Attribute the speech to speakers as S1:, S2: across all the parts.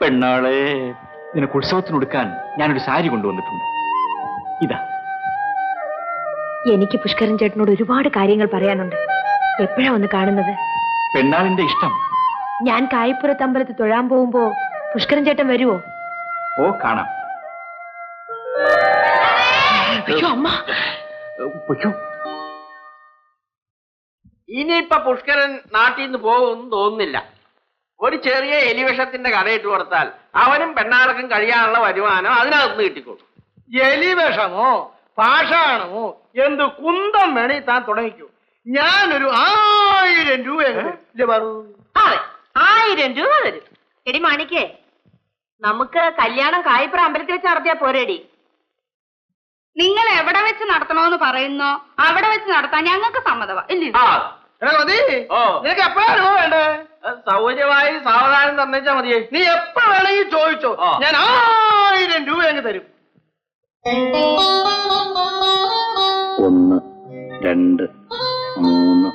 S1: പെണ്ണാളെ, നിനക്ക് ഉത്സവത്തിനൊടുക്കാൻ ഞാനൊരു സാരി കൊണ്ടുവന്നിട്ടുണ്ട്. ഇതാ.
S2: എനിക്ക് പുഷ്കരൻ ചേട്ടനോട് ഒരുപാട് കാര്യങ്ങൾ പറയാനുണ്ട്. എപ്പോഴാ ഒന്ന് കാണുന്നത്?
S1: പെണ്ണാളിന്റെ ഇഷ്ടം.
S2: ഞാൻ കായ്പുരത്ത് അമ്പലത്തിൽ തൊഴാൻ പോകുമ്പോ പുഷ്കരൻ ചേട്ടൻ വരുവോ?
S1: ഓ, കാണാം.
S2: അയ്യോ അമ്മ.
S3: ഇനിയിപ്പൊ പുഷ്കരൻ നാട്ടിൽ നിന്ന് പോകുമെന്ന് തോന്നുന്നില്ല. ഒരു ചെറിയ എലിവിഷത്തിന്റെ കടയിട്ട് കൊടുത്താൽ അവനും പെണ്ണാൾക്കും കഴിയാനുള്ള വരുമാനം അതിനകത്ത് കിട്ടിക്കോളും.
S4: എലിവിഷമോ പാഷാണമോ എന്ത് കുന്തം വേണേ താൻ തുടങ്ങിക്കൂ. ഞാനൊരു 1000 രൂപ.
S2: അതെ, 1000 രൂപ തരും. എടി മാണിക്കേ, നമുക്ക് കല്യാണം കായ്പുര അമ്പലത്തിൽ വെച്ച് നടത്തിയാ പോരേടി.
S5: നിങ്ങൾ എവിടെ വെച്ച് നടത്തണോന്ന് പറയുന്നോ അവിടെ വെച്ച് നടത്താൻ ഞങ്ങൾക്ക് സമ്മതമാ. ഇല്ലേ?
S4: നിനക്ക് എപ്പോഴാ രൂപ വേണ്ടേ?
S3: സൗകര്യമായി സാവധാനം തന്നേച്ചാ മതിയേ.
S4: നീ എപ്പോ വേണമെങ്കിൽ ചോദിച്ചോ, ഞാൻ 1000 രൂപ അങ്ങ് തരും.
S6: 1 2 3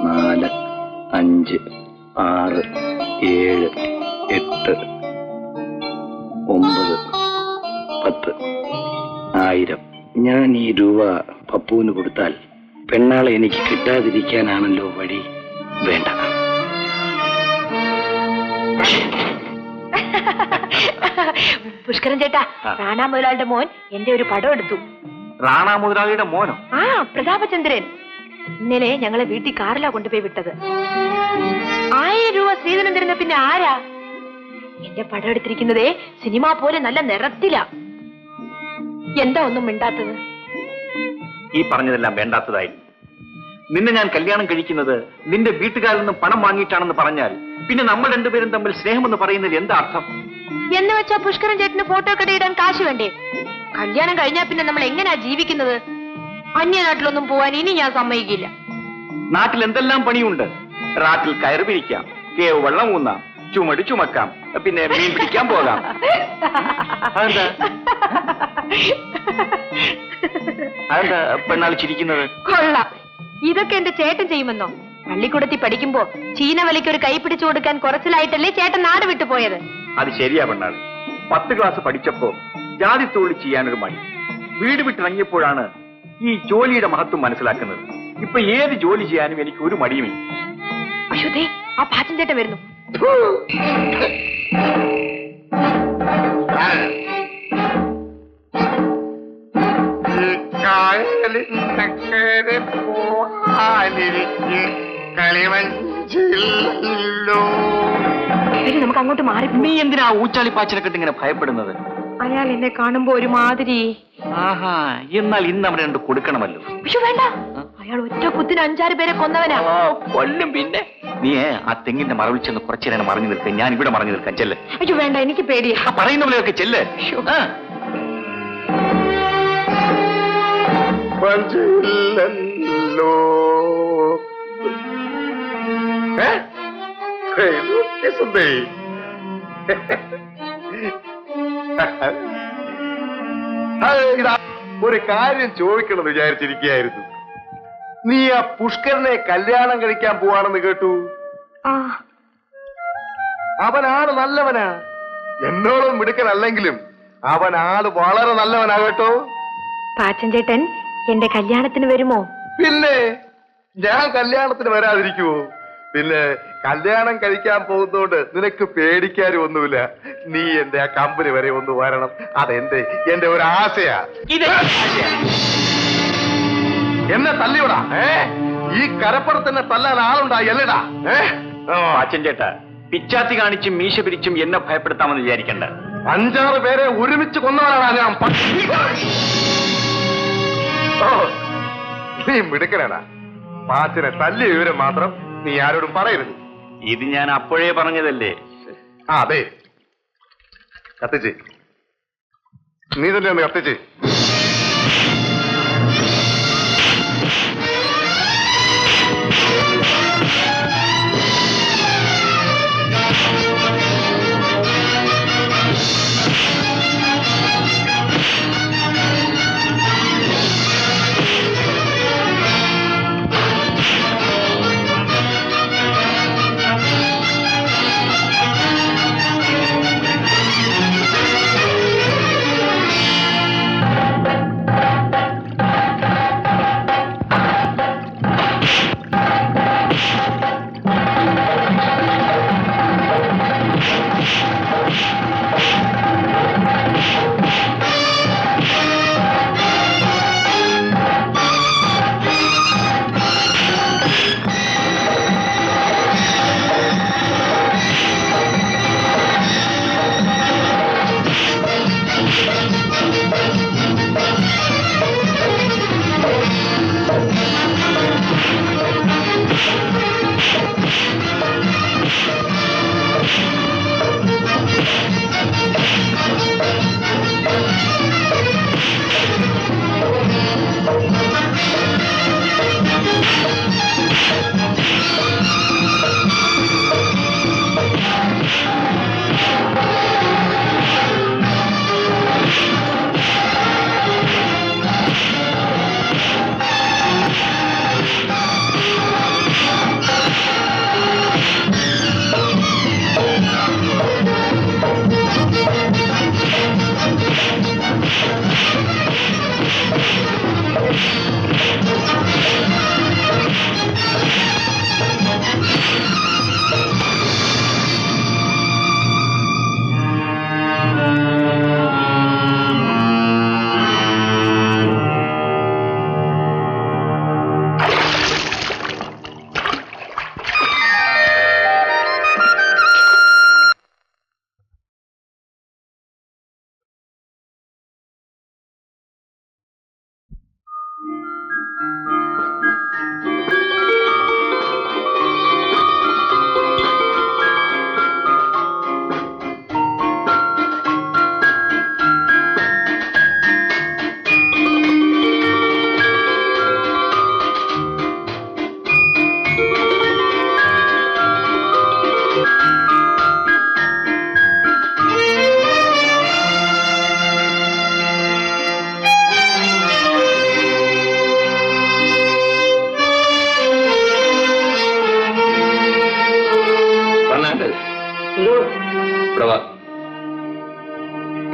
S6: 4 5 6 7 8 9 10 1000. ഞാൻ ഈ രൂപ പപ്പുവിന് കൊടുത്താൽ പെണ്ണാളെ എനിക്ക് കിട്ടാതിരിക്കാനാണല്ലോ വഴി. വേണ്ട.
S2: പുഷ്കരൻ ചേട്ടാ, റാണാ മുതലാളിയുടെ മോൻ എന്റെ ഒരു പടം എടുത്തു.
S1: റാണാ മുതലാളിയുടെ മോനോ?
S2: ആ, പ്രതാപചന്ദ്രൻ. ഇന്നലെ ഞങ്ങളെ വീട്ടിൽ കാറിലാ കൊണ്ടുപോയി വിട്ടത്. 1000 രൂപ ശ്രീധരൻ തരുന്ന പിന്നെ ആരാ? എന്റെ പടം എടുത്തിരിക്കുന്നതേ സിനിമ പോലെ നല്ല നിറത്തില. എന്താ ഒന്നും മിണ്ടാത്തത്?
S1: ഈ പറഞ്ഞതെല്ലാം വേണ്ടാത്തതായിരുന്നു. നിന്നെ ഞാൻ കല്യാണം കഴിക്കുന്നത് നിന്റെ വീട്ടുകാരിൽ നിന്നും പണം വാങ്ങിയിട്ടാണെന്ന് പറഞ്ഞാൽ പിന്നെ നമ്മൾ രണ്ടുപേരും തമ്മിൽ സ്നേഹമെന്ന് പറയുന്നതിൽ എന്താ അർത്ഥം?
S2: എന്ന് വെച്ചാ പുഷ്കരൻ ചേട്ടന് ഫോട്ടോ കടയിടാൻ കാശ് വേണ്ടേ? കല്യാണം കഴിഞ്ഞാൽ പിന്നെ നമ്മൾ എങ്ങനെയാ ജീവിക്കുന്നത്? അന്യനാട്ടിലൊന്നും പോവാൻ ഇനി ഞാൻ സമ്മതിക്കില്ല.
S1: നാട്ടിൽ എന്തെല്ലാം പണിയുണ്ട്. റാട്ടിൽ കയറ് പിരിക്കാം, കേവ് വെള്ളം ഊന്നാം, ചുമട് ചുമക്കാം, പിന്നെ മീൻ പിടിക്കാൻ പോകാം. അതെന്താ അതെന്താ പെണ്ണാൾ ചിരിക്കുന്നത്?
S2: കൊള്ളാം. ഇതൊക്കെ എന്റെ ചേട്ടൻ ചെയ്യുമെന്നോ? പള്ളിക്കൂടത്തിൽ പഠിക്കുമ്പോ ചീനവലിക്ക് ഒരു കൈ പിടിച്ചു കൊടുക്കാൻ കുറച്ചിലായിട്ടല്ലേ ചേട്ടൻ നാട് വിട്ടു പോയത്?
S1: അത് ശരിയാ പെണ്ണാൾ. 10 ക്ലാസ് പഠിച്ചപ്പോ ജാതി തൊഴിൽ ചെയ്യാനൊരു മടി. വീട് വിട്ടിറങ്ങിയപ്പോഴാണ് ഈ ജോലിയുടെ മഹത്വം മനസ്സിലാക്കുന്നത്. ഇപ്പൊ ഏത് ജോലി ചെയ്യാനും എനിക്ക് ഒരു മടിയുമില്ല.
S2: അശുദ്ധേ, ആ പാച്ചൻ ചേട്ടൻ വരുന്നു. നമുക്ക് അങ്ങോട്ട് മാറി.
S1: നീ എന്തിനാ ഊച്ചാളി പാച്ചിനെക്കെട്ട് ഇങ്ങനെ ഭയപ്പെടുന്നത്?
S2: അയാൾ എന്നെ കാണുമ്പോ ഒരുമാതിരി.
S1: ആഹാ, എന്നാൽ ഇന്ന് അവരെ രണ്ട് കൊടുക്കണമല്ലോ.
S2: പക്ഷെ വേണ്ട, അയാൾ ഒറ്റ കുത്തിന് 5-6 പേരെ കൊന്നവനാ.
S1: കൊല്ലും. പിന്നെ നീ ആ തെങ്ങിന്റെ മറവിൽ ചെന്ന് കുറച്ചു നേരം മറിഞ്ഞു നിൽക്കാൻ, ഞാൻ ഇവിടെ മറിഞ്ഞു നിൽക്കാൻ. ചെല്ല്.
S2: അയ്യോ വേണ്ട, എനിക്ക് പേടിയാ.
S1: പറയുന്ന പോലെയൊക്കെ ചെല്ല്.
S7: ഒരു കാര്യം ചോദിക്കണം വിചാരിച്ചിരിക്കുകയായിരുന്നു. നീ ആ പുഷ്കരനെ കല്യാണം കഴിക്കാൻ പോവാണെന്ന് കേട്ടു. അവനാണ് നല്ലവനാ. എന്നോളം മിടുക്കനല്ലെങ്കിലും അവനാള് വളരെ നല്ലവനാ കേട്ടോ.
S2: പാച്ചൻ ചേട്ടൻ എന്റെ കല്യാണത്തിന് വരുമോ?
S7: പിന്നെ ഞാൻ കല്യാണത്തിന് വരാതിരിക്കുവോ? പിന്നെ കല്യാണം കഴിക്കാൻ പോകുന്നോണ്ട് നിനക്ക് പേടിക്കാനും ഒന്നുമില്ല. നീ എന്റെ ആ കമ്പനി വരെ ഒന്ന് വരണം. എന്റെ ഒരു ആശയാ. എന്നെ തല്ലിയോടാ. ഈ കരപ്പുറത്ത് എന്നെ തല്ലാൻ ആളുണ്ടായല്ലടാ.
S1: അച്ഛൻ ചേട്ടാ, പിച്ചാത്തി കാണിച്ചും മീശ പിരിച്ചും എന്നെ ഭയപ്പെടുത്താമെന്ന് വിചാരിക്കണ്ട.
S7: 5-6 പേരെ ഒരുമിച്ച് കൊന്നവനാണ് ഞാൻ. നീ മിടുക്കനാടാ. പാച്ചനെ തല്ലിയ വിവരം മാത്രം നീ ആരോടും പറയരുത്.
S1: ഇത് ഞാൻ അപ്പോഴേ പറഞ്ഞതല്ലേ.
S7: അതെ, കത്തിച്ച് നീ തന്നെ ഒന്ന് കത്തിച്ച്.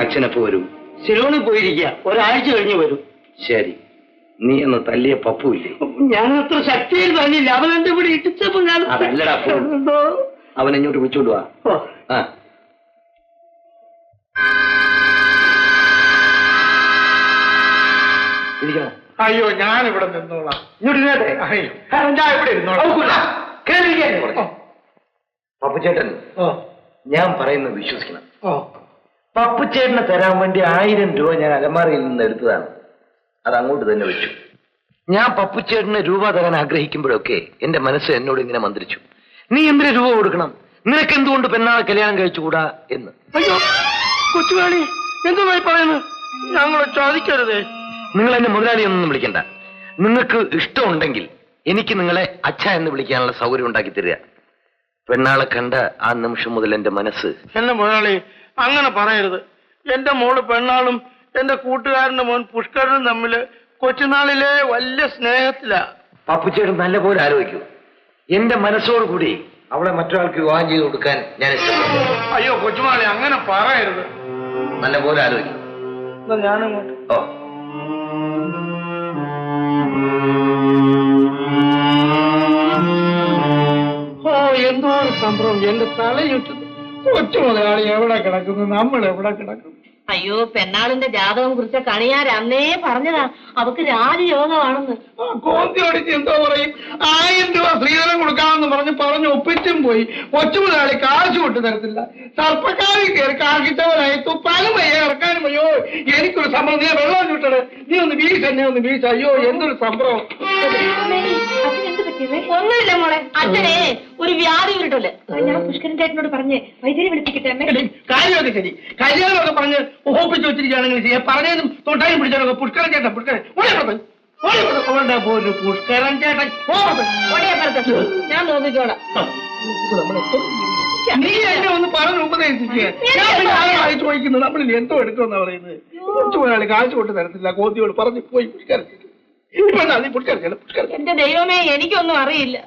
S6: അച്ഛനപ്പോ വരും.
S4: സിലോണിൽ പോയിരിക്കുക, ഒരാഴ്ച കഴിഞ്ഞ് വരും.
S6: ശരി, നീ എന്ന് തല്ലിയ പപ്പുമില്ലേ?
S4: ഞാൻ അത്ര ശക്തിയിൽ തന്നില്ല, അവൻ എന്റെ ഇവിടെ ഇട്ടിച്ചപ്പോ ഞാൻ
S6: അതല്ലടാ അവൻ ഇങ്ങോട്ട് വിളിച്ചോണ്ട് വാ. ആ ഇരിക്കണം.
S4: അയ്യോ ഞാൻ ഇവിടെ നിന്നോളാം.
S6: ഇങ്ങോട്ട് ഇരുന്നേട്ടെ.
S4: ഞാൻ ഇവിടെ ഇരുന്നോളാം.
S6: പപ്പുചേട്ടൻ ഞാൻ പറയുന്നത് വിശ്വസിക്കണം. പപ്പുചേട്ടന് തരാൻ വേണ്ടി 1000 രൂപ ഞാൻ അലമാറയിൽ നിന്ന് എടുത്തതാണ്. അത് അങ്ങോട്ട് തന്നെ വെച്ചു. ഞാൻ പപ്പുചേട്ടന് രൂപ തരാൻ ആഗ്രഹിക്കുമ്പോഴൊക്കെ എന്റെ മനസ്സ് എന്നോട് ഇങ്ങനെ മന്ത്രിച്ചു, നീ എന്തിനു രൂപ കൊടുക്കണം, നിനക്ക് എന്തുകൊണ്ട് പെണ്ണാളെ കല്യാണം കഴിച്ചുകൂടാ എന്ന്.
S4: അയ്യോ കൊച്ചുകാളി എന്തുമായി പറയുന്നു? ഞങ്ങൾ ചോദിക്കരുതേ.
S6: നിങ്ങൾ എന്നെ മുതലാളി എന്നൊന്നും വിളിക്കണ്ട. നിങ്ങൾക്ക് ഇഷ്ടമുണ്ടെങ്കിൽ എനിക്ക് നിങ്ങളെ അച്ഛ എന്ന് വിളിക്കാനുള്ള സൗകര്യം ഉണ്ടാക്കി തരിക. പെണ്ണാളെ കണ്ട ആ നിമിഷം മുതൽ എന്റെ മനസ്സ്.
S4: എന്നെ മുതലാളി അങ്ങനെ പറയരുത്. എന്റെ മോള് പെണ്ണാളും എന്റെ കൂട്ടുകാരന്റെ മോൻ പുഷ്കരനും തമ്മില് കൊച്ചുനാളിലെ വലിയ സ്നേഹത്തിലാ.
S6: പപ്പുച്ചേട്ടൻ നല്ലപോലെ ആലോചിക്കൂ. എന്റെ മനസ്സോടുകൂടി അവളെ മറ്റൊരാൾക്ക് വിവാഹം ചെയ്ത് കൊടുക്കാൻ ഞാൻ ഇഷ്ടപ്പെടുന്നു.
S4: അയ്യോ കൊച്ചുമാളി അങ്ങനെ പറയരുത്.
S6: നല്ലപോലെ ആലോചിക്കും.
S4: ഞാനങ്ങോട്ട്
S6: ഓ
S4: എന്തോ ഒരു സംഭവം എന്റെ തലയിട്ടുന്നു. കൊച്ചു മുതലാളി എവിടെ കിടക്കുന്നു, നമ്മൾ എവിടെ കിടക്കുന്നു?
S2: അയ്യോ, പെണ്ണാളിന്റെ ജാതകം കുറിച്ച കണിയാർ അന്നേ പറഞ്ഞതാ, അവക്ക് രാജയോഗമാണെന്ന്.
S4: കോന്തി ഓടിച്ച് എന്തോ പറയും. 1000 രൂപ സ്ത്രീധനം കൊടുക്കാമെന്ന് പറഞ്ഞു ഒപ്പിച്ചും പോയി. കൊച്ചു മുതലാളി കാശ് വിട്ടു തരത്തില്ല. സർപ്പക്കാരിൽ കയറി കാക്കിട്ടവനായി തുപ്പാനും വയ്യ, ഇറക്കാനും വയ്യോ. എനിക്കൊരു സംഭവം, നീ വെള്ളം ചുട്ടത്, നീ ഒന്ന് വീശ, എന്നെ ഒന്ന് വീശ. അയ്യോ എന്തൊരു സംഭവം.
S2: ഒന്നുമില്ല മോളെ, അച്ഛനെ ഒരു വ്യാധി ഉരുട്ടല്. ഞാൻ പുഷ്കരൻ ചേട്ടനോട് പറഞ്ഞ് വൈദ്യുതി വിളിപ്പിക്കട്ടെ.
S4: കാര്യമൊക്കെ ശരി, കല്യാണമൊക്കെ പറഞ്ഞ് ഒപ്പിച്ച് വെച്ചിരിക്കുകയാണെങ്കിൽ ചെയ്യാം. പറഞ്ഞതും തൊട്ടായും പിടിച്ചാലൊക്കെ പുഷ്കരൻ ചേട്ടൻ പുഷ്കരൻ പുഷ്കരൻ ചേട്ടൻ
S2: ഞാൻ നോക്കിക്കോളാം.
S4: നീ എന്നെ ഒന്ന് പറഞ്ഞ് ഉപദേശിച്ചേ. ഞാൻ ചോദിക്കുന്നത് നമ്മളിൽ എന്തോ എടുക്കുമെന്നാ പറയുന്നത്. കൊച്ചു മുതലാളി കാശ് കൊണ്ട് തരത്തില്ല. കോന്തിയോട് പറഞ്ഞു പോയി പുഷ്കരൻ. ഇപ്പൊ പുഷ്കരൻ
S2: എന്റെ ദൈവമേ, എനിക്കൊന്നും അറിയില്ല.